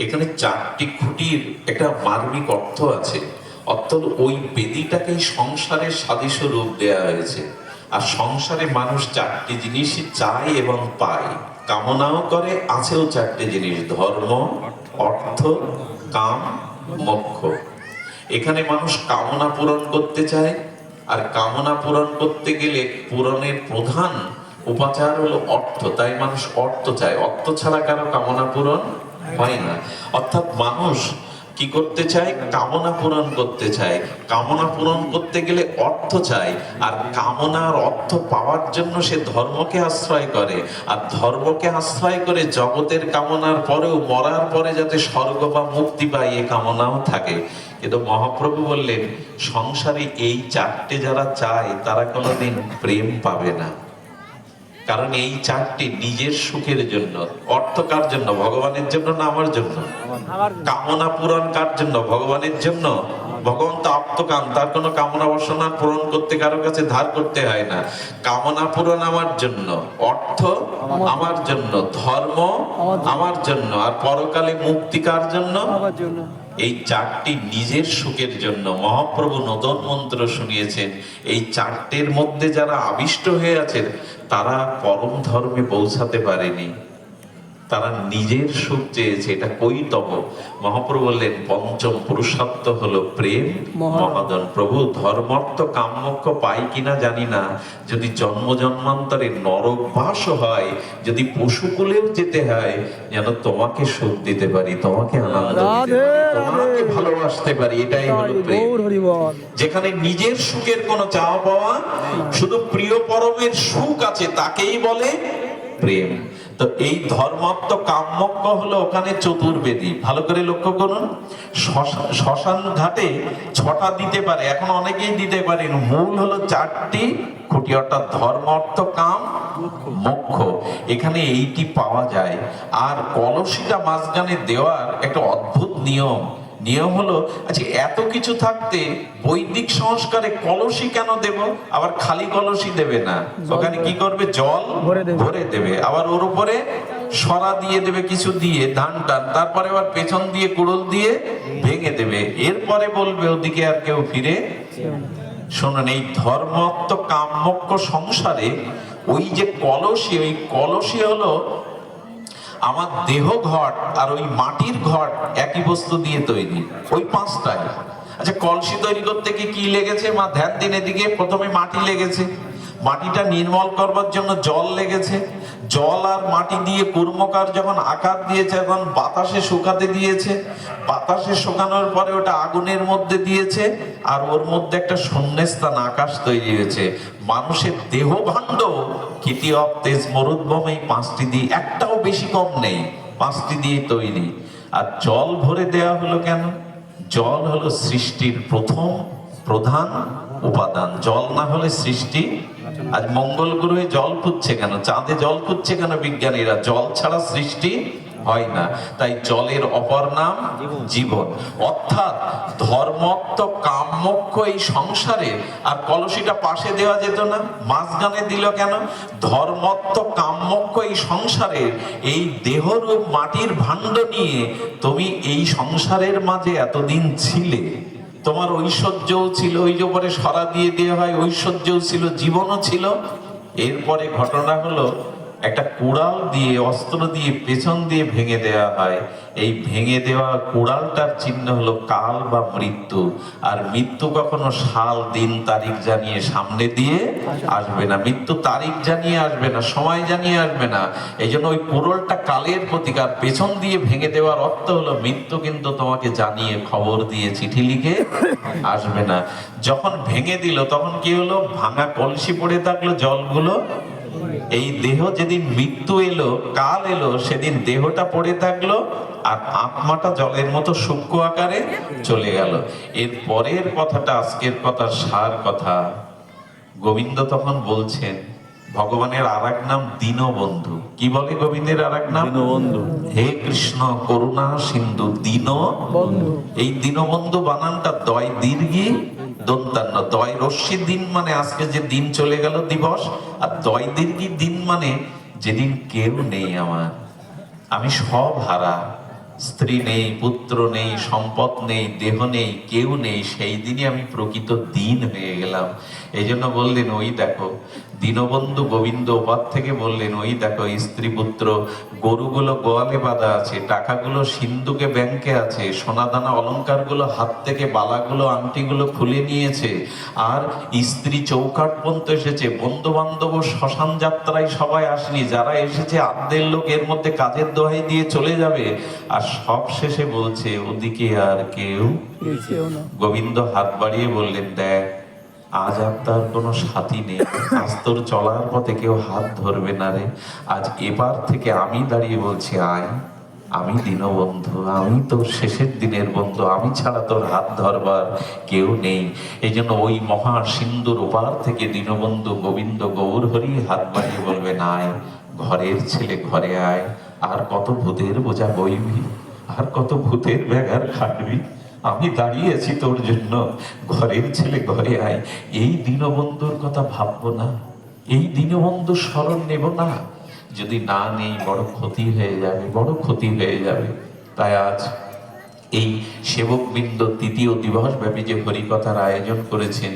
এখানে চারটি খুঁটির একটা মার্মিক অর্থ আছে। অর্থ ওই বেদিটাকেই সংসারের সাদৃশ্য রূপ দেয়া হয়েছে। আর সংসারে মানুষ চারটি জিনিসই চায় এবং পায়, কামনাও করে। আছেও চারটি জিনিস: ধর্ম, অর্থ, কাম, মোক্ষ। এখানে মানুষ কামনা পূরণ করতে চায়, আর কামনা পূরণ করতে গেলে পূরণের প্রধান উপাচার হলো অর্থ। তাই মানুষ অর্থ চায়, অর্থ ছাড়া কারো কামনা পূরণ হয় না। অর্থাৎ মানুষ কি করতে চায়? কামনা পূরণ করতে চায়। কামনা পূরণ করতে গেলে অর্থ চায়, আর কামনার অর্থ পাওয়ার জন্য সে ধর্মকে আশ্রয় করে। আর ধর্মকে আশ্রয় করে জগতের কামনার পরেও মরার পরে যাতে স্বর্গ বা মুক্তি পায় এ কামনাও থাকে। কিন্তু মহাপ্রভু বললেন, সংসারে এই চারটে যারা চায় তারা কোনোদিন প্রেম পাবে না। কারণ এই চারটি নিজের সুখের জন্য। অর্থ কার জন্য? ভগবানের জন্য না আমার জন্য? কামনা পূরণ কার জন্য? ভগবানের জন্য। ভগবান তো আপ্তকাম, তার কোনো কামনা বাসনা পূরণ করতে কারো কাছে ধার করতে হয় না। কামনা পূরণ আমার জন্য, অর্থ আমার জন্য, ধর্ম আমার জন্য, আর পরকালে মুক্তি কার জন্য? এই চারটি নিজের সুখের জন্য। মহাপ্রভু নূতন মন্ত্র শুনিয়েছেন, এই চারটের মধ্যে যারা আবিষ্ট হয়ে আছেন তারা পরম ধর্মে পৌঁছাতে পারেনি, তারা নিজের সুখ চেয়েছে। এটা কৈতব। মহাপ্রভু বললেন, পঞ্চম পুরুষার্থ হলো প্রেম মহাদন। প্রভু, ধর্মার্থ কামমোক্ষ পাই কিনা জানি না, যদি জন্ম জন্মান্তরে নরকবাস হয়, যদি পশুকুলেও যেতে হয়, যেন তোমাকে সুখ দিতে পারি, তোমাকে আনন্দ দিতে পারি, তোমাকে ভালোবাসতে পারি। এটাই হলো প্রেম। যেখানে নিজের সুখের কোনো চাওয়া পাওয়া, শুধু প্রিয় পরমের সুখ আছে, তাকেই বলে প্রেম। তো এই ধর্মাত্ম কাম্যজ্ঞ হলো ওখানে চতুর্বেদী। ভালো করে লক্ষ্য করুন, শ্মশান ঘাটে 6টা দিতে পারে, এখন অনেকেই দিতে পারেন। মূল হলো 4টি খুঁটি, অর্থাৎ ধর্ম, অর্থ, কাম, মোক্ষ। এখানে এইটি পাওয়া যায়। আর কলসিটা মাঝখানে দেওয়ার একটা অদ্ভুত নিয়ম। নিয়ম হলো, আচ্ছা এত কিছু থাকতে বৈদিক সংস্কারে কলসি কেন দেব? আবার খালি কলসি দেবে না, ওখানে কি করবে? জল ভরে দেবে, আবার ওর উপরে সরা দিয়ে দেবে, কিছু দিয়ে ধান টান, তারপরে আবার পেছন দিয়ে কুড়ুল দিয়ে ভেঙে দেবে। এরপরে বলবে ওদিকে আর কেউ ফিরে। শুনুন, এই ধর্মত্ব কাম্যক্ষ সংসারে ওই যে কলসি, ওই কলসি হলো আমার দেহ ঘট আর ওই মাটির ঘট একই বস্তু দিয়ে তৈরি, ওই 5টাই। আচ্ছা, কলসি তৈরি করতে কি লেগেছে? মা ধ্যান দিন এদিকে। প্রথমে মাটি লেগেছে, মাটিটা নির্মল করবার জন্য জল লেগেছে। জল আর মাটি দিয়ে কর্মকার যখন আকার দিয়েছে, এখন বাতাসে শুকাতে দিয়েছে। বাতাসে শুকানোর পরে ওটা আগুনের মধ্যে দিয়েছে, আর ওর মধ্যে একটা শূন্যস্থান আকাশ তৈরি হয়েছে। মানুষের দেহ ভাণ্ড কিতি অব তেজ মরুদ্ভূম, এই 5টি দিয়ে, একটাও বেশি কম নেই, 5টি দিয়ে তৈরি। আর জল ভরে দেয়া হলো কেন? জল হলো সৃষ্টির প্রথম প্রধান উপাদান। জল না হলে সৃষ্টি। আজ মঙ্গল গ্রহে জল খুঁজছে কেন? চাঁদে জল খুঁজছে কেন বিজ্ঞানীরা? জল ছাড়া সৃষ্টি হয় না। তাই জলের অপর নাম জীবন। অর্থাৎ ধর্মত্ব কাম্যক্ষ এই সংসারে। আর কলসিটা পাশে দেওয়া যেত না, মাঝখানে দিল কেন? ধর্মত্ব কাম্যক্ষ এই সংসারে এই দেহরূপ মাটির ভাণ্ড নিয়ে তুমি এই সংসারের মাঝে এতদিন ছিলে। তোমার ঐশ্বর্যও ছিল, ওই যে পরে সরা দিয়ে দেওয়া হয়, ঐশ্বর্যও ছিল, জীবনও ছিল। এরপরে ঘটনা হলো, একটা কুড়াল দিয়ে, অস্ত্র দিয়ে পেছন দিয়ে ভেঙে দেওয়া হয়। এই ভেঙে দেওয়া কুড়ালটার চিহ্ন হলো কাল বা মৃত্যু। আর মৃত্যু কখনো সাল, দিন, তারিখ জানিয়ে সামনে দিয়ে আসবে না। মৃত্যু তারিখ জানিয়ে আসবে না, সময় জানিয়ে আসবে না। এই জন্য ওই কুড়ালটা কালের প্রতীক। আর পেছন দিয়ে ভেঙে দেওয়ার অর্থ হলো মৃত্যু কিন্তু তোমাকে জানিয়ে, খবর দিয়ে, চিঠি লিখে আসবে না। যখন ভেঙে দিল তখন কি হলো? ভাঙা কলসি পড়ে থাকলো, জলগুলো। এই দেহ যেদিন মৃত্যু এলো, কাল এলো, সেদিন দেহটা পড়ে থাকলো, আর আত্মাটা জলের মতো সূক্ষ্ম আকারে চলে গেল। এর পরের কথাটা আজকের কথার সার কথা। গোবিন্দ তখন বলছেন, ভগবানের আর এক নাম দীনবন্ধু। কি বলে গোবিন্দের আর এক নাম? দীনবন্ধু। হে কৃষ্ণ করুণা সিন্ধু দীনবন্ধু। এই দীনবন্ধু বানানটা দয় দীর্ঘী দন্তান্ন। দয় রশ্মি দিন মানে আজকে যে দিন চলে গেল দিবস, আর দয় দীর্ঘী দিন মানে যেদিন কেউ নেই আমার, আমি সব হারা। স্ত্রী নেই, পুত্র নেই, সম্পদ নেই, দেহ নেই, কেউ নেই, সেই দিনই আমি প্রকৃত দীন হয়ে গেলাম। এই জন্য বললেন, ওই দেখো দীনবন্ধু গোবিন্দ ওপার থেকে বললেন, ওই দেখো স্ত্রী পুত্র, গরুগুলো গোয়ালে বাঁধা আছে, টাকাগুলো সিন্ধুকে ব্যাংকে আছে, সোনাদানা অলংকারগুলো হাত থেকে, বালাগুলো আংটিগুলো খুলে নিয়েছে, আর স্ত্রী চৌকাট পর্যন্ত এসেছে, বন্ধু বান্ধব শ্মশান যাত্রায় সবাই আসেনি, যারা এসেছে আর্ধেক লোক এর মধ্যে কাজের দোহাই দিয়ে চলে যাবে, আর সব শেষে বলছে ওদিকে আর কেউ। গোবিন্দ হাত বাড়িয়ে বললেন, দেখ আজ আর তার কোনো সাথী নেই, আজ তোর চলার পথে কেউ হাত ধরবে না রে, আজ এবার থেকে আমি দাঁড়িয়ে বলছি, আয়, আমি দীনবন্ধু, আমি তোর শেষের দিনের বন্ধু, আমি ছাড়া তোর হাত ধরবার কেউ নেই। এই জন্য ওই মহা সিন্ধুর ওপার থেকে দীনবন্ধু গোবিন্দ গৌর হরি হাত বাড়িয়ে বলবেন, আয় ঘরের ছেলে ঘরে আয়, আর কত ভূতের বোঝা বইবি, আর কত ভূতের ব্যাঘার খাটবি, আমি দাঁড়িয়ে আছি তোর জন্য, ঘরের ছেলে ঘরে আয়। এই দীনবন্ধুর কথা ভাববো না, এই দীনবন্ধুর স্মরণ নেব না, যদি না নেই বড় ক্ষতি হয়ে যাবে, বড় ক্ষতি হয়ে যাবে। তাই আজ এই সেবকবৃন্দ তৃতীয় দিবস ব্যাপী যে হরিকথার আয়োজন করেছেন,